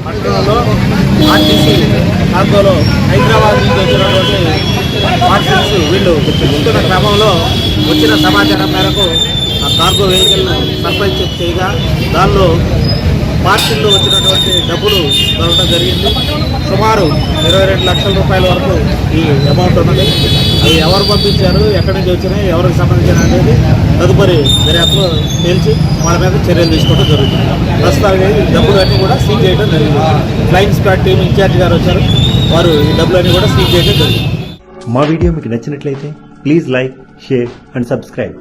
పట్టణంలో ఆర్టీసీ కార్గోలో హైదరాబాద్ నుంచి వచ్చినటువంటి పార్సల్స్ వీళ్ళు వెళ్తున్న క్రమంలో వచ్చిన సమాచారం మేరకు ఆ కార్గో వెహికల్ను సర్ప్రైజ్ చెక్ చేయగా దానిలో పార్సిల్లో వచ్చినటువంటి డబ్బులు దొరకడం జరిగింది. సుమారు 22 లక్షల రూపాయల వరకు ఈ అమౌంట్ ఉన్నది. అవి ఎవరు పంపించారు, ఎక్కడి నుంచి వచ్చినాయి, ఎవరికి సంబంధించిన అనేది తదుపరి దర్యాప్తులో తేల్చి వాళ్ళ మీద చర్యలు తీసుకోవడం జరుగుతుంది. ప్రస్తుతానికి ఈ డబ్బులు అన్నీ కూడా సీజ్ చేయడం జరిగింది. ఫ్లయింగ్ స్క్వాడ్ టీం ఇన్ఛార్జ్ గారు వచ్చారు, వారు ఈ డబ్బులన్నీ కూడా సీజ్ చేయడం జరిగింది. మా వీడియో మీకు నచ్చినట్లయితే please like, share and subscribe.